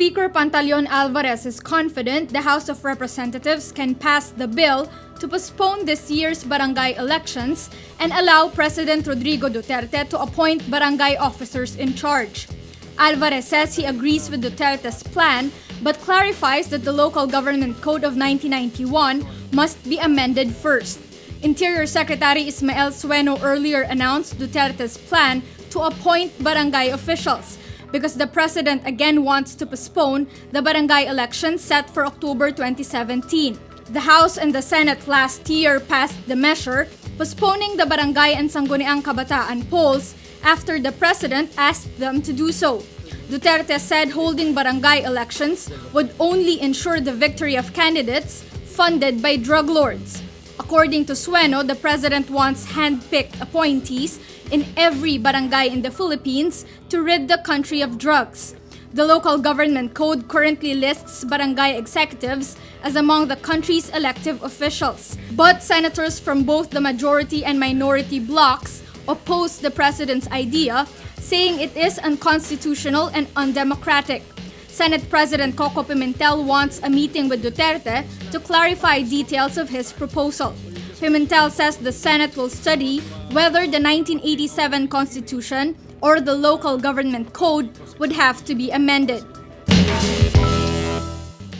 Speaker Pantaleon Alvarez is confident the House of Representatives can pass the bill to postpone this year's barangay elections and allow President Rodrigo Duterte to appoint barangay officers in charge. Alvarez says he agrees with Duterte's plan but clarifies that the Local Government Code of 1991 must be amended first. Interior Secretary Ismael Sueno earlier announced Duterte's plan to appoint barangay officials because the president again wants to postpone the barangay election set for October 2017. The House and the Senate last year passed the measure postponing the barangay and Sangguniang Kabataan polls after the president asked them to do so. Duterte said holding barangay elections would only ensure the victory of candidates funded by drug lords. According to Sueno, the president wants hand-picked appointees in every barangay in the Philippines to rid the country of drugs. The Local Government Code currently lists barangay executives as among the country's elective officials. But senators from both the majority and minority blocs opposed the president's idea, saying it is unconstitutional and undemocratic. Senate President Coco Pimentel wants a meeting with Duterte to clarify details of his proposal. Pimentel says the Senate will study whether the 1987 Constitution or the Local Government Code would have to be amended.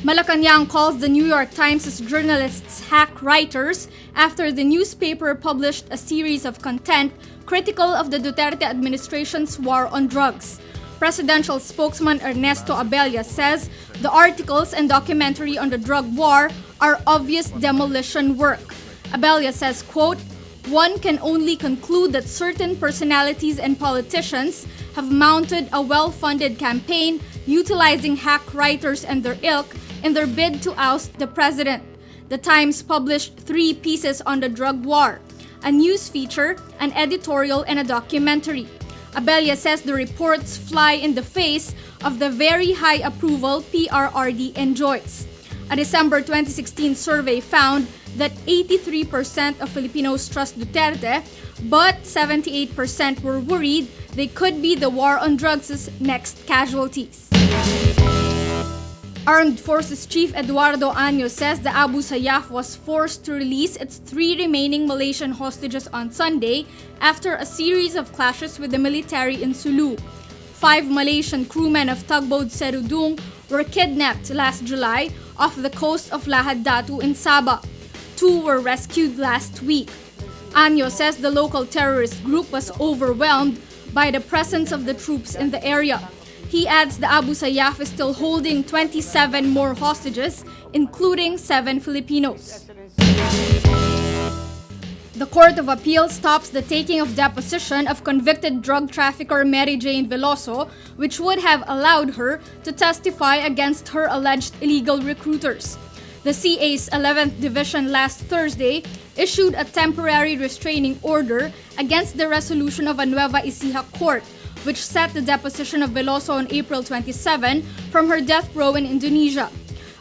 Malacanang calls the New York Times' journalists hack writers after the newspaper published a series of content critical of the Duterte administration's war on drugs. Presidential spokesman Ernesto Abella says the articles and documentary on the drug war are obvious demolition work. Abella says, quote, "One can only conclude that certain personalities and politicians have mounted a well-funded campaign utilizing hack writers and their ilk in their bid to oust the president." The Times published 3 pieces on the drug war: a news feature, an editorial, and a documentary. Abella says the reports fly in the face of the very high approval PRRD enjoys. A December 2016 survey found that 83% of Filipinos trust Duterte, but 78% were worried they could be the war on drugs' next casualties. Armed Forces Chief Eduardo Año says the Abu Sayyaf was forced to release its 3 remaining Malaysian hostages on Sunday after a series of clashes with the military in Sulu. 5 Malaysian crewmen of tugboat Serudung were kidnapped last July off the coast of Lahad Datu in Sabah. 2 were rescued last week. Año says the local terrorist group was overwhelmed by the presence of the troops in the area. He adds the Abu Sayyaf is still holding 27 more hostages, including 7 Filipinos. The Court of Appeal stops the taking of deposition of convicted drug trafficker Mary Jane Veloso, which would have allowed her to testify against her alleged illegal recruiters. The CA's 11th Division last Thursday issued a temporary restraining order against the resolution of a Nueva Ecija court, which set the deposition of Veloso on April 27 from her death row in Indonesia.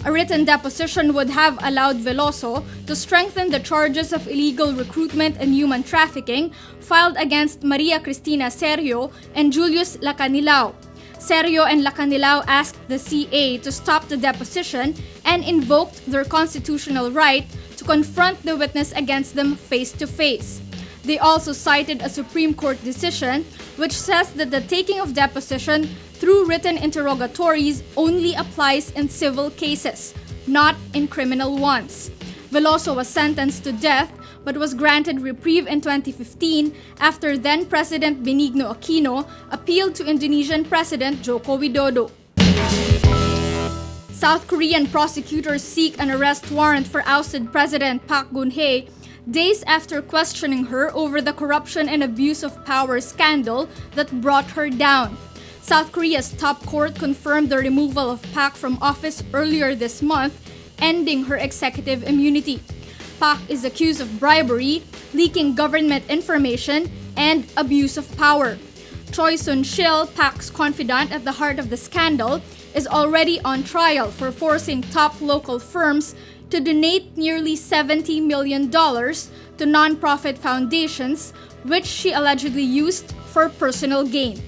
A written deposition would have allowed Veloso to strengthen the charges of illegal recruitment and human trafficking filed against Maria Cristina Sergio and Julius Lacanilao. Sergio and Lacanilao asked the CA to stop the deposition and invoked their constitutional right to confront the witness against them face-to-face. They also cited a Supreme Court decision which says that the taking of deposition through written interrogatories only applies in civil cases, not in criminal ones. Veloso was sentenced to death but was granted reprieve in 2015 after then-President Benigno Aquino appealed to Indonesian President Joko Widodo. South Korean prosecutors seek an arrest warrant for ousted President Park Geun-Hye days after questioning her over the corruption and abuse of power scandal that brought her down. South Korea's top court confirmed the removal of Park from office earlier this month, ending her executive immunity. Park is accused of bribery, leaking government information, and abuse of power. Choi Sun-shil, Park's confidant at the heart of the scandal, is already on trial for forcing top local firms to donate nearly $70 million to nonprofit foundations, which she allegedly used for personal gain.